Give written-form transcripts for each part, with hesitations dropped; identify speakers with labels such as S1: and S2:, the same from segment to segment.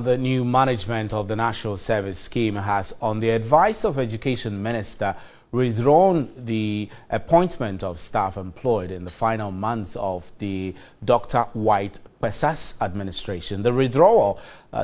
S1: the new management of the National Service Scheme has, on the advice of Education Minister, withdrawn the appointment of staff employed in the final months of the Dr. White Kpesa's administration. The withdrawal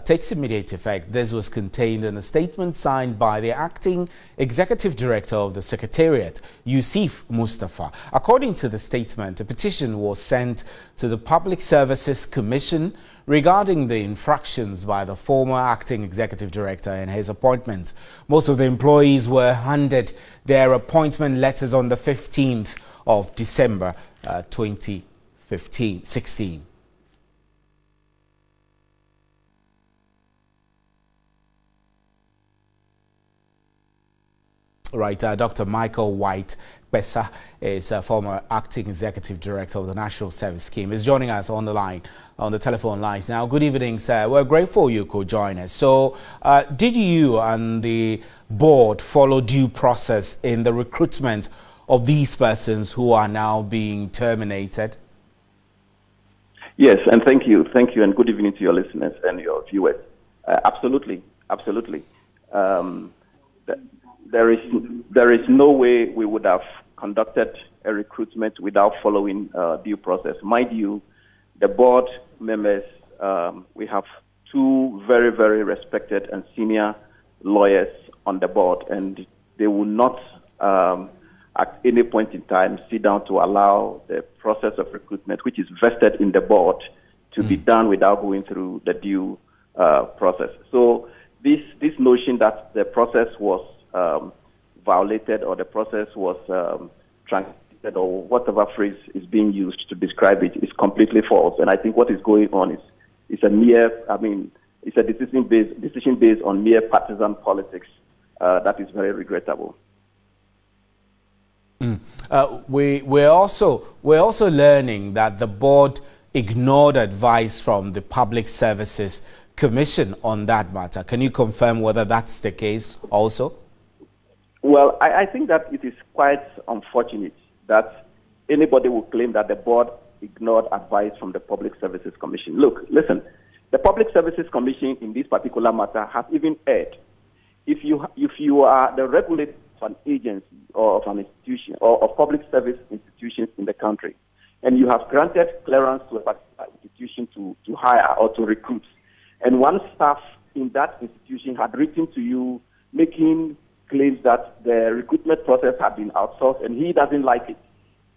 S1: takes immediate effect. This was contained in a statement signed by the acting executive director of the Secretariat, Yusuf Mustafa. According to the statement, a petition was sent to the Public Services Commission regarding the infractions by the former acting executive director in his appointments. Most of the employees were handed their appointment letters on the 15th of December 2016. Right, Dr. Michael White Kpesa is a former acting executive director of the National Service Scheme. Is joining us on the line, on the telephone lines now. Good evening, sir. We're grateful you could join us. So, did you and the board follow due process in the recruitment of these persons who are now being terminated?
S2: Yes, and thank you, and good evening to your listeners and your viewers. Absolutely. There is no way we would have conducted a recruitment without following due process. Mind you, the board members, we have two very, very respected and senior lawyers on the board, and they will not at any point in time sit down to allow the process of recruitment, which is vested in the board, to be done without going through the due process. So this notion that the process was violated or the process was truncated or whatever phrase is being used to describe it is completely false. And I think what is going on is a mere, it's a decision based on mere partisan politics that is very regrettable.
S1: We're also learning that the board ignored advice from the Public Services Commission on that matter. Can you confirm whether that's the case also?
S2: Well, I think that it is quite unfortunate that anybody will claim that the board ignored advice from the Public Services Commission. Look, listen, the Public Services Commission in this particular matter has even erred. If you are the regulator of an agency or of an institution or of public service institutions in the country, and you have granted clearance to a particular institution to hire or to recruit, and one staff in that institution had written to you making claims that the recruitment process had been outsourced and he doesn't like it,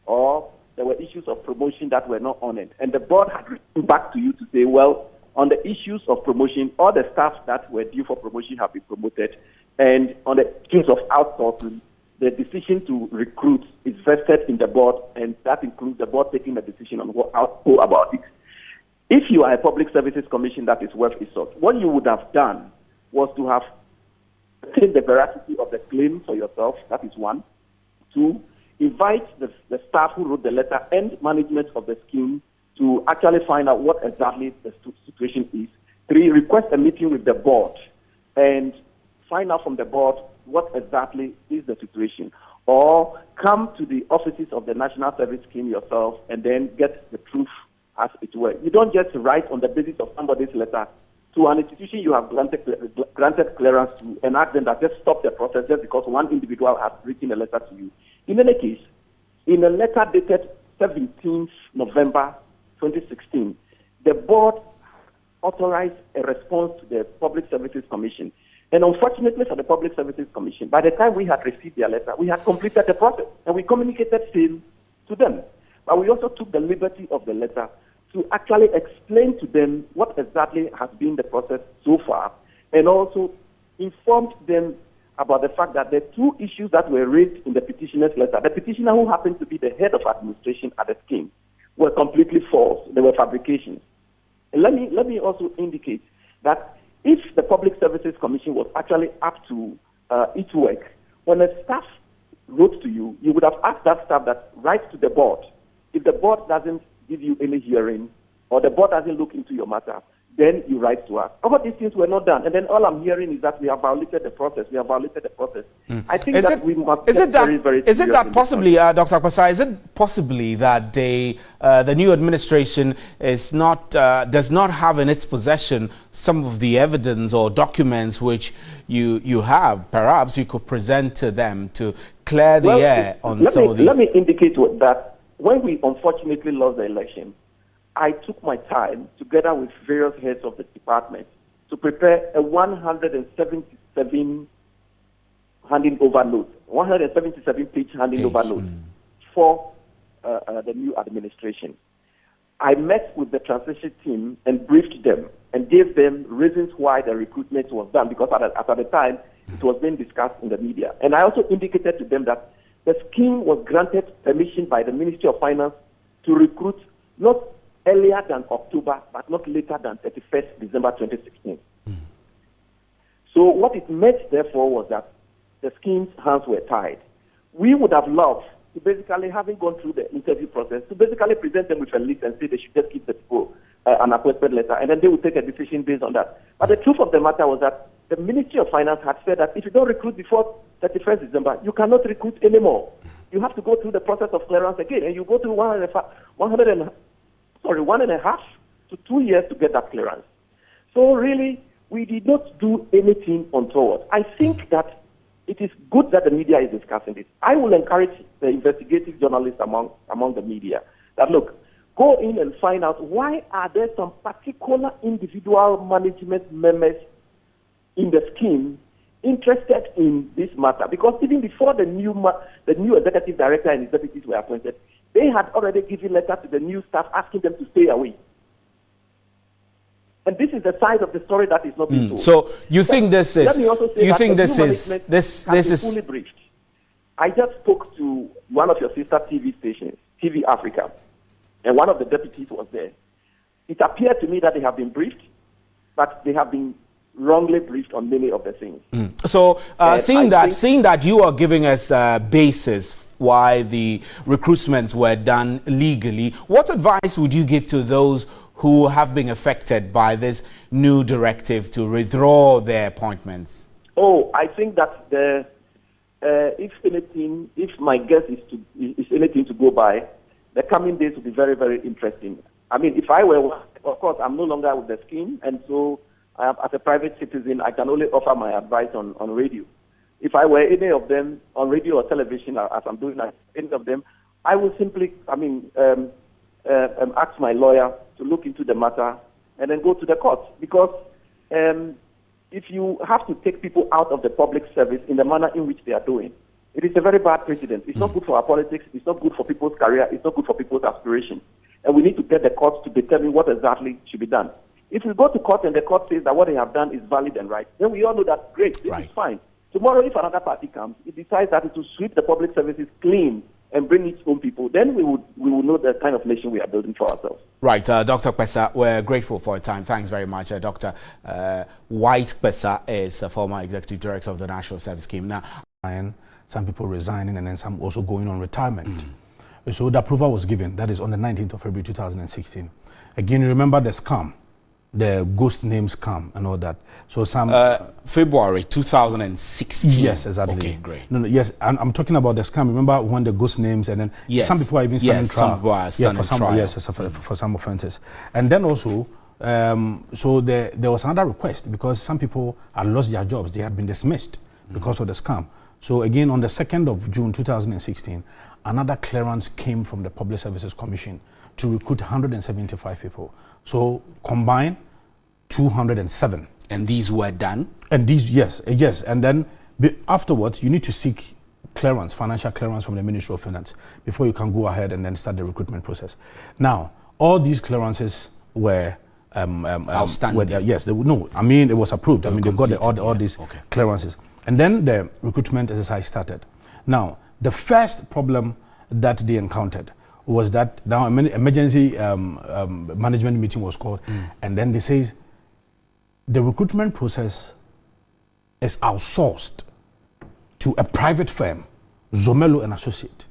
S2: or there were issues of promotion that were not honored, and the board had written back to you to say, well, on the issues of promotion, all the staff that were due for promotion have been promoted, and on the case of outsourcing, the decision to recruit is vested in the board, and that includes the board taking the decision on how to go about it. If you are a Public Services Commission that is worth its salt, what you would have done was to have taken the veracity of the claim for yourself. That is one. Two, invite the staff who wrote the letter and management of the scheme to actually find out what exactly the situation is. Three, request a meeting with the board and find out from the board what exactly is the situation. Or come to the offices of the National Service Scheme yourself and then get the truth as it were. You don't just write on the basis of somebody's letter to an institution you have granted clearance to and ask them that just stop the process just because one individual has written a letter to you. In any case, in a letter dated 17th November 2016, the board authorized a response to the Public Services Commission. And unfortunately for the Public Services Commission, by the time we had received their letter, we had completed the process and we communicated same to them. But we also took the liberty of the letter to actually explain to them what exactly has been the process so far, and also informed them about the fact that the two issues that were raised in the petitioner's letter, the petitioner who happened to be the head of administration at the scheme, were completely false. They were fabrications. And let me also indicate that if the Public Services Commission was actually up to its work, when a staff wrote to you, you would have asked that staff that write to the board. If the board doesn't give you any hearing or the board doesn't look into your matter, then you write to us. All these things were not done. And then all I'm hearing is that we have violated the process. We have violated the process. I think we must get very, very
S1: Is it that possibly, Dr. Akwesa, is it possibly that the new administration is not, does not have in its possession some of the evidence or documents which you have? Perhaps you could present to them to clear the air on some of these.
S2: Let me indicate that when we unfortunately lost the election, I took my time, together with various heads of the department, to prepare a 177 handing over note, 177-page handing over note for the new administration. I met with the transition team and briefed them and gave them reasons why the recruitment was done, because at the time it was being discussed in the media. And I also indicated to them that the scheme was granted permission by the Ministry of Finance to recruit not earlier than October, but not later than 31st December 2016. So what it meant, therefore, was that the scheme's hands were tied. We would have loved to basically, having gone through the interview process, to basically present them with a list and say they should just give the people an appointment letter, and then they would take a decision based on that. But the truth of the matter was that the Ministry of Finance had said that if you don't recruit before 31st December, you cannot recruit anymore. You have to go through the process of clearance again, and you go through 1.5 to 2 years to get that clearance. So really, we did not do anything untoward. I think that it is good that the media is discussing this. I will encourage the investigative journalists among the media that, look, go in and find out why are there some particular individual management members in the scheme interested in this matter. Because even before the new executive director and his deputies were appointed, they had already given letters to the new staff asking them to stay away. And this is the side of the story that is not being told.
S1: So you think this is?
S2: Let me also say
S1: you think this is
S2: fully briefed? I just spoke to one of your sister TV stations, TV Africa, and one of the deputies was there. It appeared to me that they have been briefed, but they have been wrongly briefed on many of the things.
S1: So seeing that you are giving us a basis why the recruitments were done legally, what advice would you give to those who have been affected by this new directive to withdraw their appointments?
S2: Oh, I think that if my guess is anything to go by, the coming days will be very, very interesting. I mean, if I were, of course, I'm no longer with the scheme, and so as a private citizen, I can only offer my advice on radio. If I were any of them on radio or television, as I'm doing any of them, I would simply, ask my lawyer to look into the matter and then go to the courts. Because if you have to take people out of the public service in the manner in which they are doing, it is a very bad precedent. It's not good for our politics. It's not good for people's career. It's not good for people's aspirations. And we need to get the courts to determine what exactly should be done. If we go to court and the court says that what they have done is valid and right, then we all know that, great, this is fine. Tomorrow, if another party comes, it decides that it will sweep the public services clean and bring its own people, then we will know the kind of nation we are building for ourselves. Right,
S1: Dr. Kpesa, we're grateful for your time. Thanks very much. Dr. White Kpesa is a former executive director of the National Service Scheme. Now,
S3: some people resigning and then some also going on retirement. So the approval was given, that is on the 19th of February 2016. Again, you remember the scam, the ghost name scam and all that. So some
S1: February 2016.
S3: Yes, exactly.
S1: Okay, great.
S3: No, yes, I'm talking about the scam. Remember when the ghost names and then some people are even standing trial. For some offences. And then also, so there was another request because some people had lost their jobs. They had been dismissed because of the scam. So again, on the 2nd of June 2016, another clearance came from the Public Services Commission to recruit 175 people. So combined, 207.
S1: And these were done?
S3: And these, yes. And then afterwards, you need to seek clearance, financial clearance from the Ministry of Finance before you can go ahead and then start the recruitment process. Now, all these clearances were
S1: outstanding.
S3: It was approved. They got all these clearances. And then the recruitment exercise started. Now, the first problem that they encountered was that now an emergency management meeting was called, and then they say the recruitment process is outsourced to a private firm, Zomelo and Associate,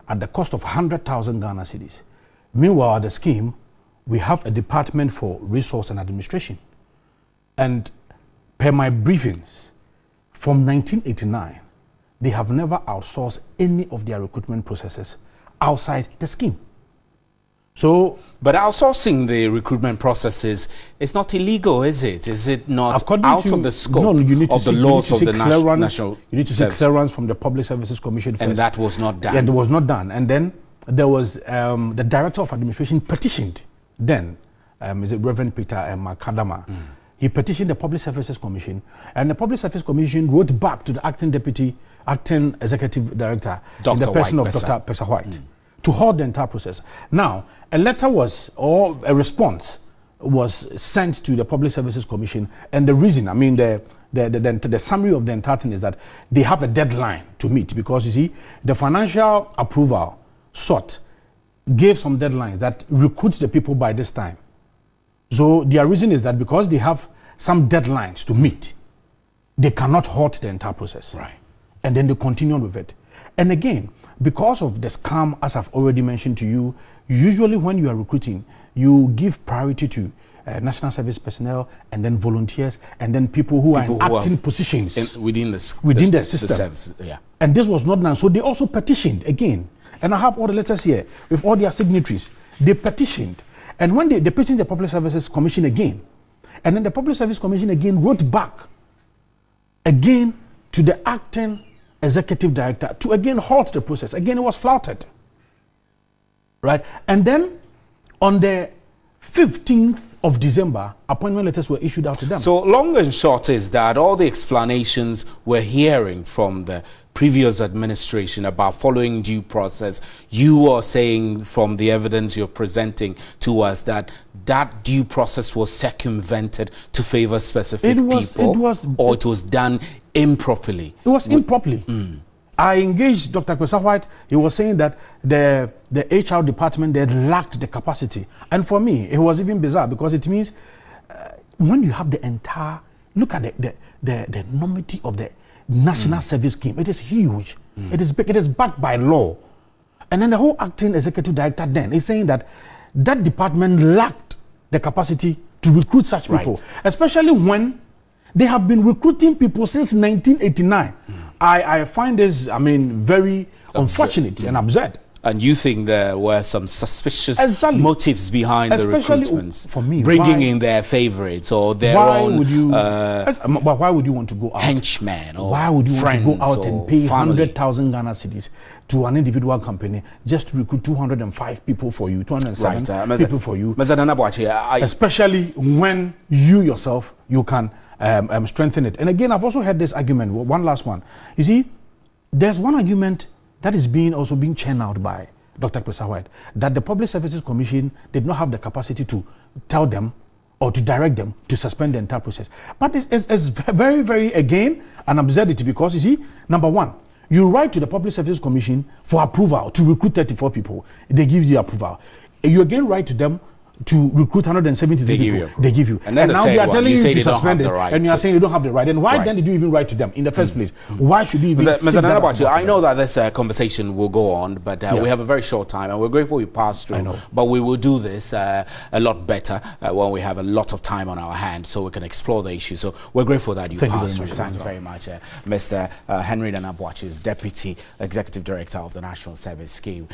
S3: at the cost of 100,000 Ghana cedis. Meanwhile, the scheme we have a department for resource and administration. And per my briefings, from 1989, they have never outsourced any of their recruitment processes outside the scheme. So,
S1: but outsourcing the recruitment processes is not illegal, is it? Is it not out of the scope of the laws of the national?
S3: You need to seek clearance from the Public Services Commission first.
S1: And that was not done.
S3: And it was not done. And then there was the Director of Administration petitioned then, is it Reverend Peter Makadama? He petitioned the Public Services Commission, and the Public Service Commission wrote back to the acting executive director, in the person of Dr. Pesa White, to halt the entire process. Now, a letter or a response was sent to the Public Services Commission, and the reason, I mean, the summary of the entire thing is that they have a deadline to meet, because you see, the financial approval sought gave some deadlines that recruits the people by this time. So their reason is that because they have some deadlines to meet, they cannot halt the entire process.
S1: Right.
S3: And then they continue on with it. And again, because of the scam, as I've already mentioned to you, usually when you are recruiting, you give priority to national service personnel, and then volunteers, and then people who are in acting positions
S1: within the
S3: system.
S1: Yeah.
S3: And this was not done. So they also petitioned again. And I have all the letters here with all their signatories. They petitioned. And when they petitioned the Public Services Commission again, and then the Public Service Commission again wrote back again to the acting executive director to again halt the process. Again, it was flouted. Right? And then on the 15th of December, appointment letters were issued out to them.
S1: So long and short is that all the explanations we're hearing from the previous administration about following due process, you are saying from the evidence you're presenting to us that that due process was circumvented to favor specific people, or it was done improperly?
S3: It was improperly. I engaged Dr. Pesa White. He was saying that the HR department, they lacked the capacity. And for me, it was even bizarre, because it means when you have the entire, look at the enormity of the national service scheme. It is huge. It is big. It is backed by law. And then the whole acting executive director then is saying that that department lacked the capacity to recruit such people, especially when they have been recruiting people since 1989. I find this, I mean, very unfortunate and absurd.
S1: And you think there were some suspicious motives behind the recruitments?
S3: For me,
S1: bringing in their favorites or their own
S3: but why would you want to go out?
S1: Henchmen or
S3: why would you want to go out and pay
S1: 100,000
S3: Ghana cedis to an individual company just to recruit 205 people for you, 207 people for you? Especially when you yourself, you can strengthen it. And again, I've also heard this argument, one last one. You see, there's one argument that is also being churned out by Dr. Pesa White, that the Public Services Commission did not have the capacity to tell them or to direct them to suspend the entire process. But it's very, very, again, an absurdity, because, you see, number one, you write to the Public Services Commission for approval to recruit 34 people. They give you approval. You again write to them to recruit 173 people. They give you.
S1: And now
S3: they are telling you to
S1: suspend
S3: it, and you are saying you don't have the right. And why then did you even write to them in the first place? Why should you even
S1: Mr. Nanabuachi, I know that this conversation will go on, but we have a very short time, and we're grateful you passed through.
S3: I know.
S1: But we will do this a lot better when we have a lot of time on our hands, so we can explore the issue. So we're grateful that you passed through. Thanks very much, Mr. Henry Nanabuachi, Deputy Executive Director of the National Service Scheme.